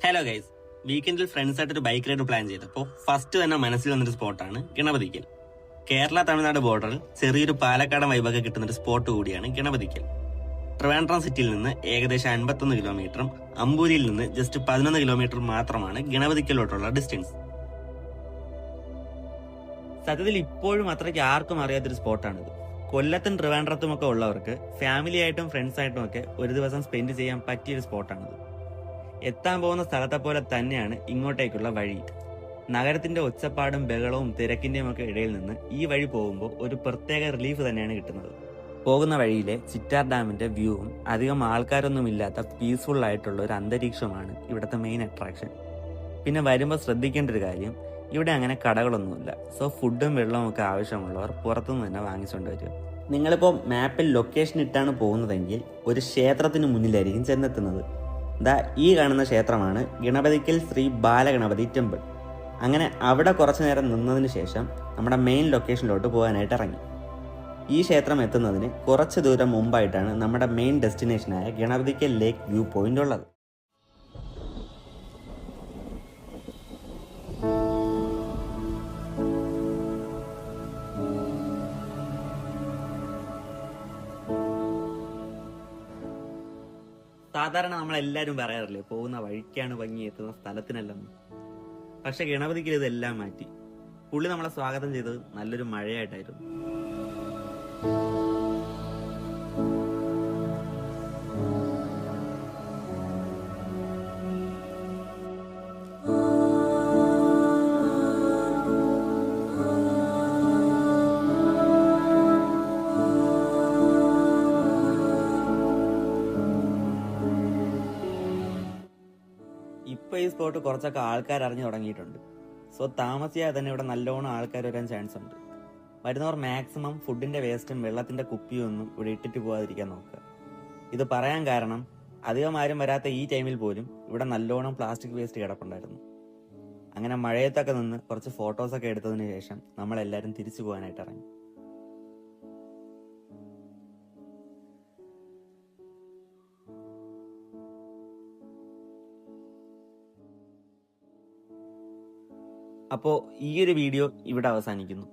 Hello guys, വീക്കെൻഡിൽ ഫ്രണ്ട്സായിട്ടൊരു bike ride plan ചെയ്തപ്പോൾ ഫസ്റ്റ് തന്നെ മനസ്സിൽ വന്നൊരു സ്പോട്ടാണ് ഗണപതിക്കൽ. കേരള തമിഴ്നാട് ബോർഡറിൽ ചെറിയൊരു പാലക്കാടൻ വൈബൊക്കെ കിട്ടുന്നൊരു സ്പോട്ട് കൂടിയാണ് ഗണപതിക്കൽ. ട്രിവാൻഡ്രം സിറ്റിയിൽ നിന്ന് ഏകദേശം 51 കിലോമീറ്ററും അമ്പൂരിയിൽ നിന്ന് ജസ്റ്റ് 11 കിലോമീറ്റർ മാത്രമാണ് ഗണപതിക്കലോട്ടുള്ള ഡിസ്റ്റൻസ്. സത്യത്തിൽ ഇപ്പോഴും അത്രയ്ക്ക് ആർക്കും അറിയാത്തൊരു സ്പോട്ടാണിത്. കൊല്ലത്തും ട്രിവാൻഡ്രത്തും ഒക്കെ ഉള്ളവർക്ക് ഫാമിലി ആയിട്ടും ഫ്രണ്ട്സ് ആയിട്ടും ഒക്കെ ഒരു ദിവസം സ്പെൻഡ് ചെയ്യാൻ പറ്റിയൊരു സ്പോട്ടാണിത്. എത്താൻ പോകുന്ന സ്ഥലത്തെ പോലെ തന്നെയാണ് ഇങ്ങോട്ടേക്കുള്ള വഴി. നഗരത്തിന്റെ ഒച്ചപ്പാടും ബഹളവും തിരക്കിന്റെയും ഒക്കെ ഇടയിൽ നിന്ന് ഈ വഴി പോകുമ്പോൾ ഒരു പ്രത്യേക റിലീഫ് തന്നെയാണ് കിട്ടുന്നത്. പോകുന്ന വഴിയിലെ ചിറ്റാർ ഡാമിന്റെ വ്യൂവും അധികം ആൾക്കാരൊന്നും ഇല്ലാത്ത പീസ്ഫുൾ ആയിട്ടുള്ള ഒരു അന്തരീക്ഷമാണ് ഇവിടുത്തെ മെയിൻ അട്രാക്ഷൻ. പിന്നെ വരുമ്പോൾ ശ്രദ്ധിക്കേണ്ട ഒരു കാര്യം, ഇവിടെ അങ്ങനെ കടകളൊന്നുമില്ല. സോ ഫുഡും വെള്ളവും ഒക്കെ ആവശ്യമുള്ളവർ പുറത്തുനിന്ന് തന്നെ വാങ്ങിച്ചുകൊണ്ട് വരിക. നിങ്ങളിപ്പോൾ മാപ്പിൽ ലൊക്കേഷൻ ഇട്ടാണ് പോകുന്നതെങ്കിൽ ഒരു ക്ഷേത്രത്തിന് മുന്നിലായിരിക്കും ചെന്നെത്തുന്നത്. ഈ കാണുന്ന ക്ഷേത്രമാണ് ഗണപതിക്കൽ ശ്രീ ബാലഗണപതി ടെമ്പിൾ. അങ്ങനെ അവിടെ കുറച്ചു നേരം നിന്നതിന് ശേഷം നമ്മുടെ മെയിൻ ലൊക്കേഷനിലോട്ട് പോകാനായിട്ട് ഇറങ്ങി. ഈ ക്ഷേത്രം എത്തുന്നതിന് കുറച്ച് ദൂരം മുമ്പായിട്ടാണ് നമ്മുടെ മെയിൻ ഡെസ്റ്റിനേഷനായ ഗണപതിക്കൽ ലേക്ക് വ്യൂ പോയിന്റ് ഉള്ളത്. സാധാരണ നമ്മളെല്ലാവരും പറയാറില്ലേ, പോകുന്ന വഴിക്കാണ് ഭംഗി, എത്തുന്ന സ്ഥലത്തിനല്ലെന്ന്. പക്ഷെ ഗണപതിക്ക് ഇതെല്ലാം മാറ്റി. പുള്ളി നമ്മളെ സ്വാഗതം ചെയ്തത് നല്ലൊരു മഴയായിട്ടായിരുന്നു. ഇപ്പൊ ഈ സ്പോട്ട് കുറച്ചൊക്കെ ആൾക്കാർ അറിഞ്ഞു തുടങ്ങിയിട്ടുണ്ട്. സോ താമസിയാതെ തന്നെ ഇവിടെ നല്ലോണം ആൾക്കാർ വരാൻ ചാൻസ് ഉണ്ട്. വരുന്നവർ മാക്സിമം ഫുഡിന്റെ വേസ്റ്റും വെള്ളത്തിന്റെ കുപ്പിയും ഒന്നും ഇവിടെ ഇട്ടിട്ട് പോകാതിരിക്കാൻ നോക്കുക. ഇത് പറയാൻ കാരണം, അധികം ആരും വരാത്ത ഈ ടൈമിൽ പോലും ഇവിടെ നല്ലോണം പ്ലാസ്റ്റിക് വേസ്റ്റ് കിടപ്പുണ്ടായിരുന്നു. അങ്ങനെ മഴയത്തൊക്കെ നിന്ന് കുറച്ച് ഫോട്ടോസൊക്കെ എടുത്തതിന് ശേഷം നമ്മളെല്ലാവരും തിരിച്ചു പോകാനായിട്ട് ഇറങ്ങി. അപ്പോൾ ഈ ഒരു വീഡിയോ ഇവിടെ അവസാനിക്കുന്നു.